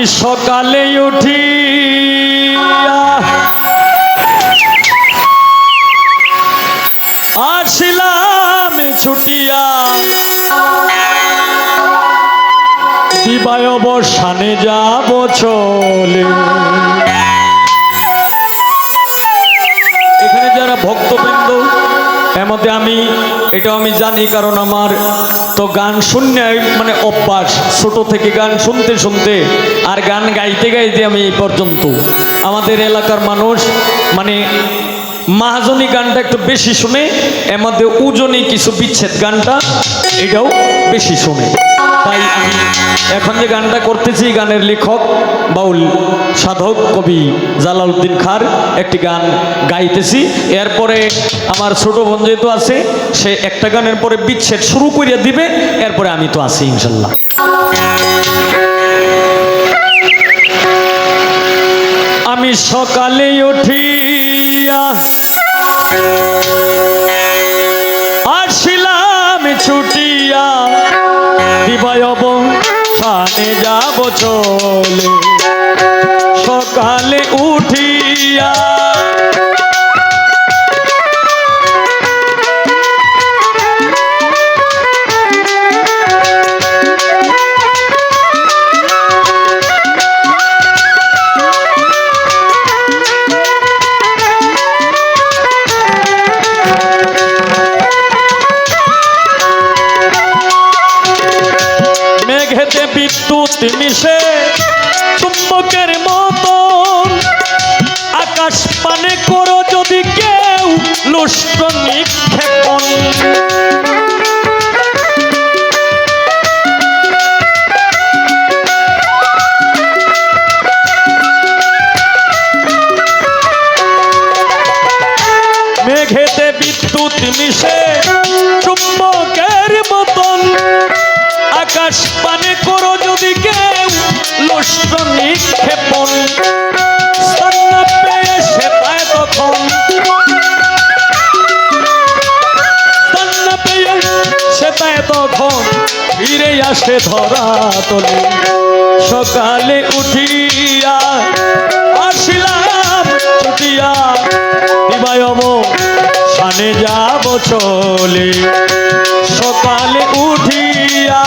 আমি সকালে উঠি আসিলাম ছুটিয়া দিবায় অবসানে যাব চলে। এখানে যারা ভক্তবৃন্দ এর মধ্যে এটাও আমি জানি, কারণ আমার তো গান শুনে মানে অভ্যাস, ছোট থেকে গান শুনতে শুনতে আর গান গাইতে গাইতে আমি এই পর্যন্ত। আমাদের এলাকার মানুষ মানে মাহাজনী গানটা একটু বেশি শুনে, এর মধ্যে উজনি কিছু বিচ্ছেদ গানটা এটাও বেশি শুনে। তাই আমি এখন যে গানটা করতেছি, গানের লেখক বাউল সাধক কবি জালালউদ্দিন খাঁর একটি গান গাইতেছি। এরপরে আমার ছোট বোন যেহেতু আছে, সে একটা গানের পরে বিচ্ছেদ শুরু করিয়া দিবে, এরপরে আমি তো আছি ইনশাল্লাহ। আমি সকালে উঠিয়া আসিলাম ছুটিয়া দিবায় অবসানে যাব চলে। সকালে উঠিয়া বিদ্যুৎ মিশে চুম্বকের মতন আকাশ পানে করো যদি কেউ লুষ্ট নিক্ষেপণ। মেঘেতে বিদ্যুৎ মিশে চুম্বকের মতন আকাশ পানে করো যদি কেউ লুষ্ট নিক্ষেপণ। স্থান না পেয়ে সে পায় তখন, স্থান না পেয়ে সে পায় তখন ফিরে আসে ধরা তলে। সকালে উঠিয়া আসিলাম ছুটিয়া দিবায় অবসানে যাব চলে। সকালে উঠিয়া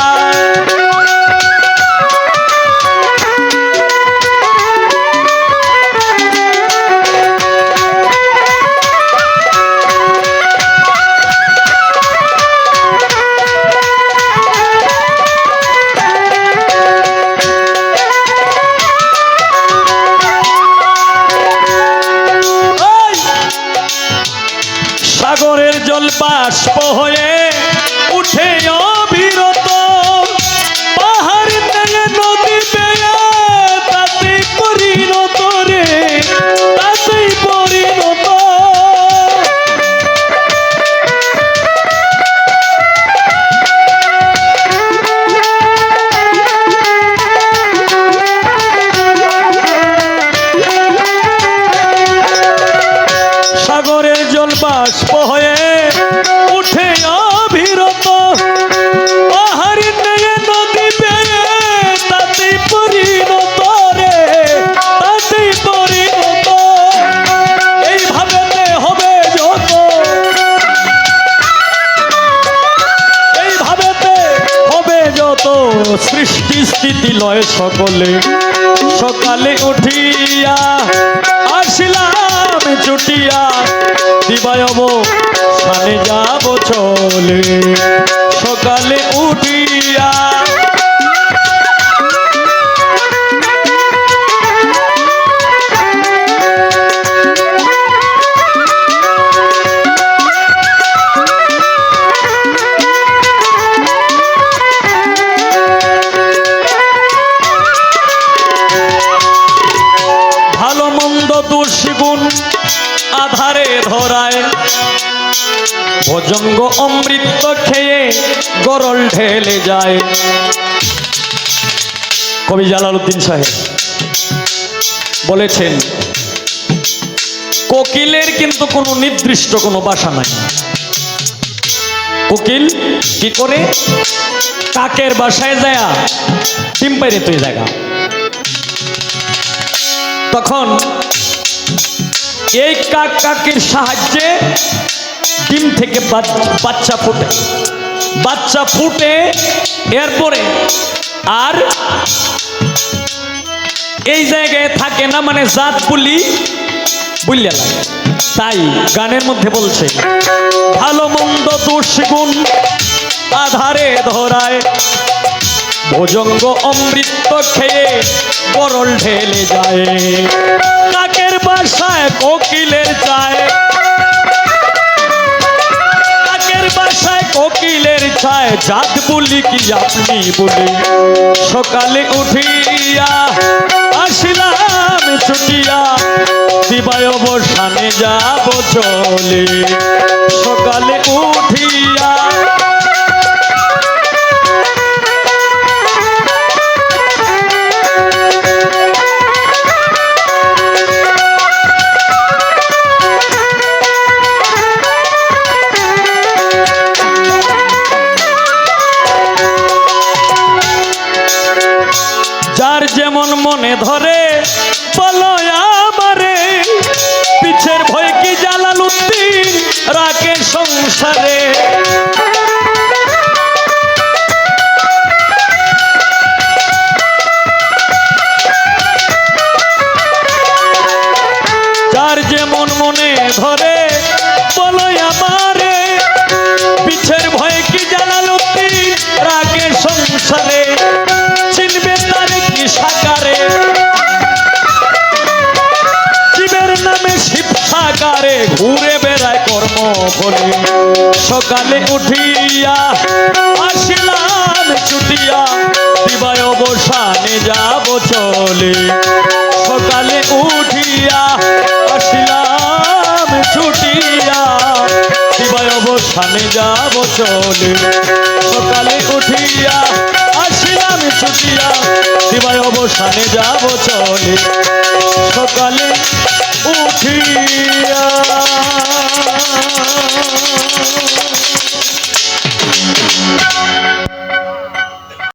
সাগরের জল বাষ্প হয়ে উঠে অবিরত, পাহাড় থেকে নদী বেয়ে তাতেই পরিণত রে, তাতেই পরিণত। সাগরের জল বাষ্প হয়ে উঠে অবিরত, পাহাড়ি থেকে নদী পেয়ে তাতেই পরিণত রে, তাতেই পরিণত। এইভাবেতে হবে যত, এইভাবেতে হবে যত সৃষ্টি স্থিতি লয় সকলে। সকালে উঠিয়া আসিলাম ছুটিয়া দিবায় অবসানে যাব চলে। সকালে উঠিয়া ভালো মন্দ দুর্গুণ আধারে ধরায়, ভজঙ্গ অমৃত খেয়ে গরল ঢেলে যায়। কবি জালালউদ্দিন সাহেব বলেছেন, কোকিলের কিন্তু কোনো নির্দিষ্ট কোনো বাসা নাই। কোকিল কি করে কাকের বাসায় যায় ডিম পাইরে তুই জায়গা, তখন এই কাক কাকের সাহায্যে ডিম থেকে বাচ্চা ফুটে, বাচ্চা ফুটে এরপরে আর এই জায়গায় থাকে না, মানে জাত বলি বুঝলে লাগে। তাই গানের মধ্যে বলছে ভালো মন্দ দোষ গুণ আধারে ধরায়, ভোজঙ্গ অমৃত খেয়ে গরল ঢেলে যায়, কাকের বাসায় কোকিলের চায়, কাকের বাসায় কোকিলের চায়, জাত বলি কি আপনি বলি, সকালে উঠিয়া আসিলাম ছুটিয়া, দিবায় অবসানে যাব চলে, সকালে উঠিয়া। যার যেমন মনে ধরে বলো আমারে, পিছের ভয় কি জালালউদ্দিন রাখে সংসারে, যার যেমন মনে ধরে বলো আমারে, পিছের ভয় কি জালালউদ্দিন রাখে সংসারে, চিনবে তার কি সাকারে, জীবের নামে শিব সাকারে ঘুরে বেড়ায় কর্ম বলে, সকালে উঠিয়া আসিলাম ছুটিয়া, দিবায় অবসানে যাব চলে, সকালে উঠিয়া আসিলাম ছুটিয়া, দিবায় অবসানে যাব চলে, সকালে উঠিয়া আসিলাম ছুটিয়া, দিবায় অবসানে যাব চলে, সকালে উঠিয়া।